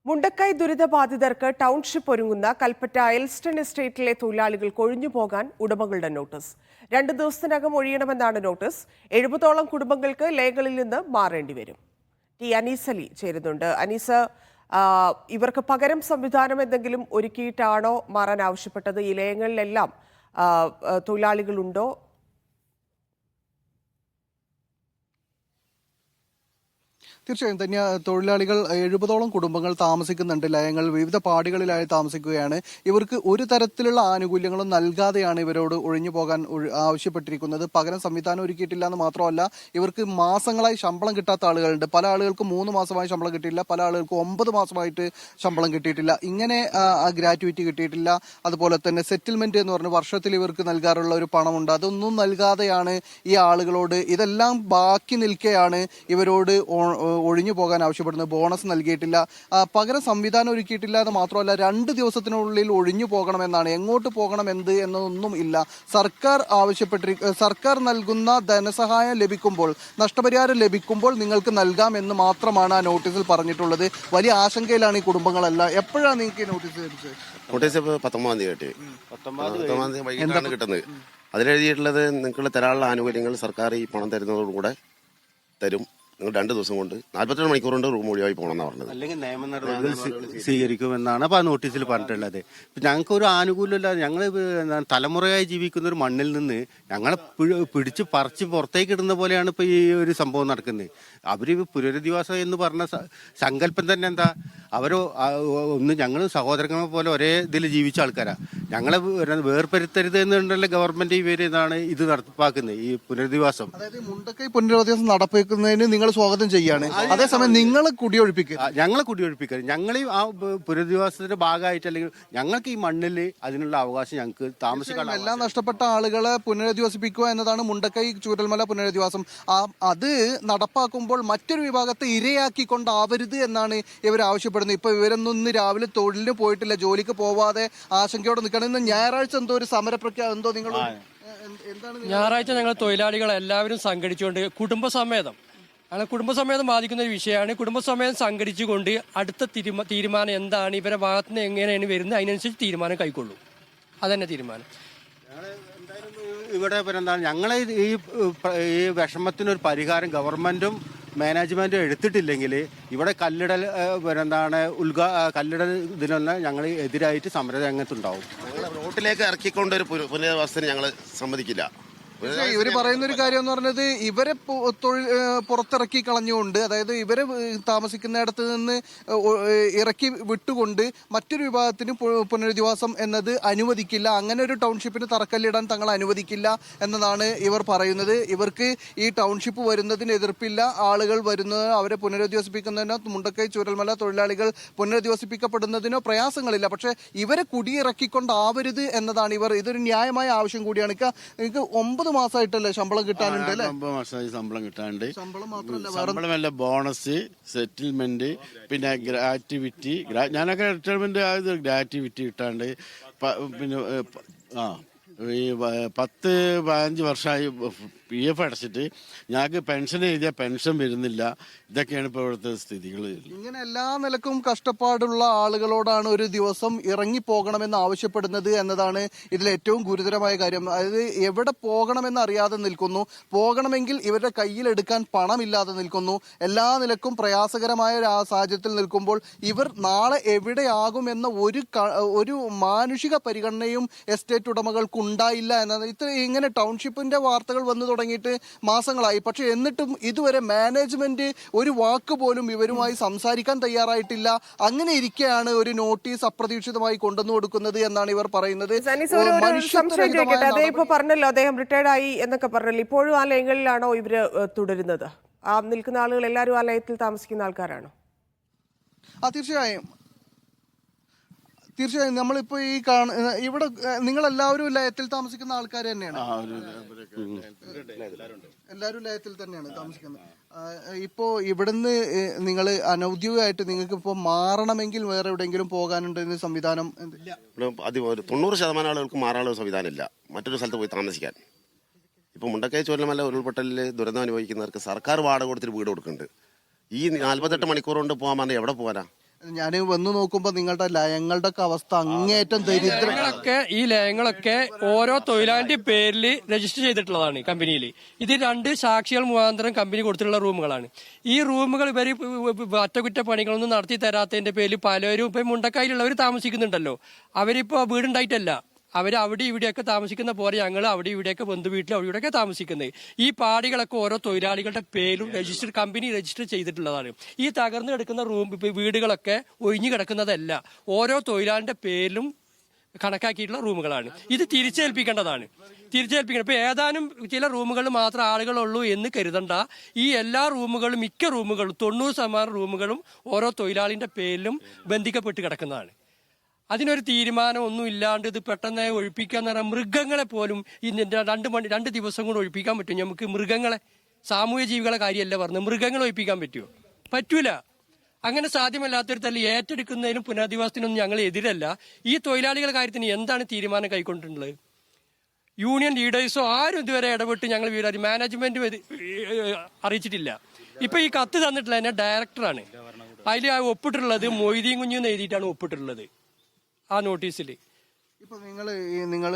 Mundakkai ദുരിതബാധിതർക്ക് township ഒരുങ്ങുന്ന Kalpetta Elston എസ്റ്റേറ്റിലെ തൊഴിലാളികൾ കൊഴിഞ്ഞുപോകാൻ ഉടമകളുടെ നോട്ടീസ്. 2 ദിവസത്തിനകം ഒഴിയണമെന്നാണ് നോട്ടീസ്. 70ഓളം കുടുംബങ്ങൾക്ക് ലയങ്ങളിൽ നിന്ന് മാറേണ്ടി വരും. ടി അനീസലി ചേരുന്നുണ്ട്. അനീസ്, ഇവർക്ക് പകരം സംവിധാനം എന്തെങ്കിലും ഒരുക്കിയിട്ടാണോ മാറാൻ ആവശ്യപ്പെട്ടത്? ഈ ലയങ്ങളിലെല്ലാം തൊഴിലാളികളുണ്ടോ? തീർച്ചയായും തന്നെ തൊഴിലാളികൾ 70ഓളം കുടുംബങ്ങൾ താമസിക്കുന്നുണ്ട്. ലയങ്ങൾ വിവിധ പാടികളിലായി താമസിക്കുകയാണ്. ഇവർക്ക് ഒരു തരത്തിലുള്ള ആനുകൂല്യങ്ങളും നൽകാതെയാണ് ഇവരോട് ഒഴിഞ്ഞു പോകാൻ ആവശ്യപ്പെട്ടിരിക്കുന്നത്. പകരം സംവിധാനം ഒരുക്കിയിട്ടില്ല എന്ന് മാത്രമല്ല, ഇവർക്ക് മാസങ്ങളായി ശമ്പളം കിട്ടാത്ത ആളുകളുണ്ട്. പല ആളുകൾക്കും 3 മാസമായി ശമ്പളം കിട്ടിയിട്ടില്ല, പല ആളുകൾക്കും 9 മാസമായിട്ട് ശമ്പളം കിട്ടിയിട്ടില്ല. ഇങ്ങനെ ഗ്രാറ്റുവിറ്റി കിട്ടിയിട്ടില്ല. അതുപോലെ തന്നെ സെറ്റിൽമെന്റ് എന്ന് പറഞ്ഞ് വർഷത്തിൽ ഇവർക്ക് നൽകാറുള്ള ഒരു പണമുണ്ട്, അതൊന്നും നൽകാതെയാണ് ഈ ആളുകളോട്, ഇതെല്ലാം ബാക്കി നിൽക്കെയാണ് ഇവരോട് ഒഴിഞ്ഞു പോകാൻ ആവശ്യപ്പെടുന്നത്. ബോണസ് നൽകിയിട്ടില്ല, പകരം സംവിധാനം ഒരുക്കിയിട്ടില്ല എന്ന് മാത്രമല്ല 2 ദിവസത്തിനുള്ളിൽ ഒഴിഞ്ഞു പോകണമെന്നാണ്. എങ്ങോട്ട് പോകണം എന്നതൊന്നും ഇല്ല. സർക്കാർ നൽകുന്ന ധനസഹായം ലഭിക്കുമ്പോൾ, നഷ്ടപരിഹാരം ലഭിക്കുമ്പോൾ നിങ്ങൾക്ക് നൽകാമെന്ന് മാത്രമാണ് ആ നോട്ടീസിൽ പറഞ്ഞിട്ടുള്ളത്. വലിയ ആശങ്കയിലാണ് ഈ കുടുംബങ്ങളെല്ലാം. എപ്പോഴാണ് നിങ്ങൾക്ക് ഈ നോട്ടീസ് ലഭിച്ചത്? നോട്ടീസ് 19-ാം തീയതി കിട്ടി. 19-ാം തീയതി വൈകിട്ടാണ് കിട്ടുന്നത്. അതിലെഴുതിയിട്ടുള്ളത് നിങ്ങൾക്കുള്ള തരാനുള്ള ആനുകൂല്യങ്ങൾ സർക്കാർ ഈ പണം തരുന്നതോടുകൂടെ തരും. നിങ്ങൾ 2 ദിവസം കൊണ്ട് 48 മണിക്കൂർ കൊണ്ട് റൂം ഒഴിവായി പോകണമെന്നാണ് പറഞ്ഞത്. അല്ലെങ്കിൽ നിയമ നടപടികൾ സ്വീകരിക്കുമെന്നാണ് അപ്പോൾ ആ നോട്ടീസിൽ പറഞ്ഞിട്ടുള്ളത്. ഇപ്പം ഞങ്ങൾക്ക് ഒരു ആനുകൂല്യമില്ല. ഞങ്ങൾ തലമുറയായി ജീവിക്കുന്ന ഒരു മണ്ണിൽ നിന്ന് ഞങ്ങളെ പിടിച്ച് പറിച്ച് പുറത്തേക്ക് ഇടുന്ന പോലെയാണ് ഇപ്പോൾ ഈ ഒരു സംഭവം നടക്കുന്നത്. അവർ പുനരധിവാസം എന്ന് പറഞ്ഞ സങ്കല്പം തന്നെ എന്താ? ഞങ്ങൾ സഹോദരങ്ങളെ പോലെ ഒരേ ഇതിൽ ജീവിച്ച ആൾക്കാരാണ്. ഞങ്ങളെ വേർപെരുത്തരുത് എന്നുണ്ടല്ലോ ഗവൺമെന്റ് ഇതാണ് ഇത് നടപ്പാക്കുന്നത്, ഈ പുനരധിവാസം. അതായത് മുണ്ടക്കൈ പുനരധിവാസം നടപ്പാക്കുന്നതിന് നിങ്ങൾ സ്വാഗതം ചെയ്യാണ്. അതേസമയം നിങ്ങൾ ഞങ്ങളെ കുടിയൊഴിപ്പിക്കുക. ഞങ്ങൾ ആ പുനരധിവാസത്തിന്റെ ഭാഗമായിട്ട്, അല്ലെങ്കിൽ ഞങ്ങൾക്ക് ഈ മണ്ണിൽ അതിനുള്ള അവകാശം ഞങ്ങൾക്ക് താമസിക്കാൻ, എല്ലാം നഷ്ടപ്പെട്ട ആളുകളെ പുനരധിവസിപ്പിക്കുക എന്നതാണ് മുണ്ടക്കൈ ചൂരൽമല പുനരധിവാസം. അത് നടപ്പാക്കുമ്പോൾ മറ്റൊരു വിഭാഗത്തെ ഇരയാക്കിക്കൊണ്ടാവരുത് എന്നാണ് ഇവർ ആവശ്യപ്പെടുന്നത്. ഇപ്പൊ ഇവരൊന്നും രാവിലെ തൊഴിലിന് പോയിട്ടില്ല, ജോലിക്ക് പോവാതെ ആശങ്കയോടെ നിൽക്കണം. ഇന്ന് ഞായറാഴ്ച എന്തോ ഒരു സമരപ്രഖ്യാപനം എന്തോ നിങ്ങൾ ഞായറാഴ്ച ഞങ്ങൾ തൊഴിലാളികൾ എല്ലാവരും സംഘടിച്ചുകൊണ്ട് കുടുംബസമേതം ബാധിക്കുന്ന ഒരു വിഷയമാണ്. കുടുംബസമേതം സംഘടിച്ചുകൊണ്ട് അടുത്ത തീരുമാനം എന്താണ്, ഇവരെ ഭാഗത്ത് നിന്ന് എങ്ങനെയാണ് വരുന്നത്, അതിനനുസരിച്ച് തീരുമാനം കൈക്കൊള്ളും. അതന്നെ തീരുമാനം. ഇവിടെ എന്താണ്, ഞങ്ങളെ ഈ വിഷമത്തിനൊരു പരിഹാരം ഗവൺമെന്റും മാനേജ്മെന്റും എടുത്തിട്ടില്ലെങ്കിൽ ഇവിടെ കല്ലിടൽ ഇതിനൊന്ന് ഞങ്ങൾ എതിരായിട്ട് സമര രംഗത്തുണ്ടാവും. റോട്ടിലേക്ക് ഇറക്കിക്കൊണ്ട് ഒരു പുനരധിവാസത്തിന് ഞങ്ങൾ സമ്മതിക്കില്ല. ഇവര് പറയുന്ന ഒരു കാര്യം എന്ന് പറഞ്ഞത്, ഇവരെ പുറത്തിറക്കി കളഞ്ഞുകൊണ്ട്, അതായത് ഇവരെ താമസിക്കുന്നിടത്ത് നിന്ന് ഇറക്കി വിട്ടുകൊണ്ട് മറ്റൊരു വിഭാഗത്തിന് പുനരധിവാസം എന്നത് അനുവദിക്കില്ല. അങ്ങനെ ഒരു ടൗൺഷിപ്പിന് തറക്കല്ലിടാൻ തങ്ങൾ അനുവദിക്കില്ല എന്നതാണ് ഇവർ പറയുന്നത്. ഇവർക്ക് ഈ ടൗൺഷിപ്പ് വരുന്നതിന് എതിർപ്പില്ല. ആളുകൾ വരുന്നത് അവരെ പുനരധിവസിപ്പിക്കുന്നതിനോ മുണ്ടക്കൈ ചൂരൽമല തൊഴിലാളികൾ പുനരധിവസിപ്പിക്കപ്പെടുന്നതിനോ പ്രയാസങ്ങളില്ല. പക്ഷെ ഇവരെ കുടിയിറക്കിക്കൊണ്ടാവരുത് എന്നതാണ് ഇതൊരു ന്യായമായ ആവശ്യം കൂടിയാണ്. നിങ്ങൾക്ക് 9 മാസമായിട്ടല്ലേ ശമ്പളം കിട്ടാനുണ്ട്? 9 മാസമായി ശമ്പളം കിട്ടാണ്ട്. ശമ്പളമല്ല, ബോണസ്, സെറ്റിൽമെന്റ്, പിന്നെ ഗ്രാറ്റുവിറ്റി. ഞാനൊക്കെ റിട്ടയർമെന്റ് ഗ്രാറ്റുവിറ്റി കിട്ടാണ്ട്. പിന്നെ ഈ 10-15 വർഷമായി PF അടച്ചിട്ട് ഞങ്ങൾക്ക് പെൻഷൻ എഴുതിയ പെൻഷൻ വരുന്നില്ല. ഇതൊക്കെയാണ് ഇപ്പോൾ ഇവിടുത്തെ സ്ഥിതികൾ. ഇങ്ങനെ എല്ലാ നിലക്കും കഷ്ടപ്പാടുള്ള ആളുകളോടാണ് ഒരു ദിവസം ഇറങ്ങിപ്പോകണമെന്ന് ആവശ്യപ്പെടുന്നത് എന്നതാണ് ഇതിൽ ഏറ്റവും ഗുരുതരമായ കാര്യം. അതായത് എവിടെ പോകണമെന്ന് അറിയാതെ നിൽക്കുന്നു, പോകണമെങ്കിൽ ഇവരുടെ കയ്യിലെടുക്കാൻ പണമില്ലാതെ നിൽക്കുന്നു. എല്ലാ നിലക്കും പ്രയാസകരമായ ഒരു സാഹചര്യത്തിൽ നിൽക്കുമ്പോൾ ഇവർ നാളെ എവിടെയാകുമെന്ന ഒരു മാനുഷിക പരിഗണനയും എസ്റ്റേറ്റ് ഉടമകൾക്ക് ഉണ്ടായില്ല എന്നത്. ഇങ്ങനെ ടൗൺഷിപ്പിന്റെ വാർത്തകൾ വന്നു തുടങ്ങിയിട്ട് മാസങ്ങളായി. പക്ഷെ എന്നിട്ടും ഇതുവരെ മാനേജ്മെന്റ് ഒരു വാക്ക് പോലും ഇവരുമായി സംസാരിക്കാൻ തയ്യാറായിട്ടില്ല. അങ്ങനെ ഇരിക്കെയാണ് ഒരു നോട്ടീസ് അപ്രതീക്ഷിതമായി കൊണ്ടുവന്നു കൊടുക്കുന്നത് എന്നാണ് ഇവർ പറയുന്നത്. അദ്ദേഹം ഇപ്പൊ പറഞ്ഞല്ലോ, അദ്ദേഹം റിട്ടയർഡ് ആയി എന്നൊക്കെ പറഞ്ഞല്ലോ. ഇപ്പോഴും ആ ലയങ്ങളിലാണോ ഇവര് തുടരുന്നത്? ആ നിൽക്കുന്ന ആളുകൾ എല്ലാവരും ആ ലയത്തിൽ താമസിക്കുന്ന ആൾക്കാരാണോ? തീർച്ചയായും നമ്മളിപ്പോ ഈ ഇവിടെ നിങ്ങളെല്ലാവരും ലയത്തിൽ താമസിക്കുന്ന ആൾക്കാർ തന്നെയാണ്. എല്ലാവരും ലയത്തിൽ തന്നെയാണ് താമസിക്കുന്നത്. ഇപ്പോ ഇവിടുന്ന് നിങ്ങൾ അനൗദ്യോഗികമായിട്ട് നിങ്ങൾക്ക് ഇപ്പോ മാറണമെങ്കിൽ വേറെ എവിടെയെങ്കിലും പോകാനുണ്ടെന്ന് സംവിധാനം? 90% ആളുകൾക്ക് മാറാനുള്ള സംവിധാനം ഇല്ല, മറ്റൊരു സ്ഥലത്ത് പോയി താമസിക്കാൻ. ഇപ്പൊ മുണ്ടക്കൈ ചൂരൽമല ഉരുൾപൊട്ടലിൽ ദുരന്തം അനുഭവിക്കുന്നവർക്ക് സർക്കാർ വാടക കൊടുത്തിട്ട് വീട് കൊടുക്കുന്നുണ്ട്. ഈ 48 മണിക്കൂർ കൊണ്ട് പോകാൻ പറഞ്ഞാൽ എവിടെ പോകാനാ? ഞാൻ വന്നു നോക്കുമ്പോൾ നിങ്ങളുടെ ലയങ്ങളുടെ ഒക്കെ അവസ്ഥ അങ്ങേയറ്റം ദരിദ്ര. ഈ ലയങ്ങളൊക്കെ ഓരോ തൊഴിലാളിന്റെ പേരിൽ രജിസ്റ്റർ ചെയ്തിട്ടുള്ളതാണ് കമ്പനിയിൽ. ഇത് 2 സാക്ഷികൾ മുഖാന്തരം കമ്പനി കൊടുത്തിട്ടുള്ള റൂമുകളാണ്. ഈ റൂമുകൾ ഇവർ അറ്റകുറ്റപ്പണികളൊന്നും നടത്തി തരാത്തതിന്റെ പേരിൽ പലരും ഇപ്പൊ മുണ്ടക്കായിലുള്ളവർ താമസിക്കുന്നുണ്ടല്ലോ. അവരിപ്പോ വീടുണ്ടായിട്ടല്ല, അവർ അവിടെ ഇവിടെയൊക്കെ താമസിക്കുന്ന പോലെ ഞങ്ങൾ അവിടെ ഇവിടെയൊക്കെ ബന്ധു വീട്ടിൽ അവിടെ ഇവിടെയൊക്കെ താമസിക്കുന്നത്. ഈ പാടികളൊക്കെ ഓരോ തൊഴിലാളികളുടെ പേരും കമ്പനി രജിസ്റ്റർ ചെയ്തിട്ടുള്ളതാണ്. ഈ തകർന്നു കിടക്കുന്ന വീടുകളൊക്കെ ഒഴിഞ്ഞു കിടക്കുന്നതല്ല, ഓരോ തൊഴിലാളിന്റെ പേരിലും കണക്കാക്കിയിട്ടുള്ള റൂമുകളാണ്. ഇത് തിരിച്ചേൽപ്പിക്കേണ്ടതാണ്. ഇപ്പൊ ഏതാനും ചില റൂമുകളിൽ മാത്രം ആളുകളുള്ളൂ എന്ന് കരുതണ്ട. ഈ എല്ലാ റൂമുകളും, മിക്ക റൂമുകളും 90% റൂമുകളും ഓരോ തൊഴിലാളിന്റെ പേരിലും ബന്ധിക്കപ്പെട്ട് കിടക്കുന്നതാണ്. അതിനൊരു തീരുമാനം ഒന്നും ഇല്ലാണ്ട് ഇത് പെട്ടെന്ന് ഒഴിപ്പിക്കാന്ന് പറഞ്ഞാൽ മൃഗങ്ങളെ പോലും ഈ 2 ദിവസം കൊണ്ട് ഒഴിപ്പിക്കാൻ പറ്റും. നമുക്ക് മൃഗങ്ങളെ, സാമൂഹ്യ ജീവികളെ കാര്യമല്ല പറഞ്ഞത്, മൃഗങ്ങളെ ഒഴിപ്പിക്കാൻ പറ്റുമോ? പറ്റൂല. അങ്ങനെ സാധ്യമല്ലാത്തൊരു ഏറ്റെടുക്കുന്നതിനും പുനരധിവാസത്തിനൊന്നും ഞങ്ങൾ എതിരല്ല. ഈ തൊഴിലാളികളുടെ കാര്യത്തിന് എന്താണ് തീരുമാനം കൈക്കൊണ്ടിട്ടുള്ളത്? യൂണിയൻ ലീഡേഴ്സോ ആരും ഇതുവരെ ഇടപെട്ട് ഞങ്ങൾ മാനേജ്മെന്റ് അറിയിച്ചിട്ടില്ല. ഇപ്പൊ ഈ കത്ത് തന്നിട്ടുള്ള തന്നെ ഡയറക്ടറാണ്. അതിൽ ഒപ്പിട്ടുള്ളത് മൊയ്തീൻ കുഞ്ഞു എന്ന് എഴുതിയിട്ടാണ് ഒപ്പിട്ടുള്ളത് ആ നോട്ടീസിൽ. ഇപ്പൊ നിങ്ങൾ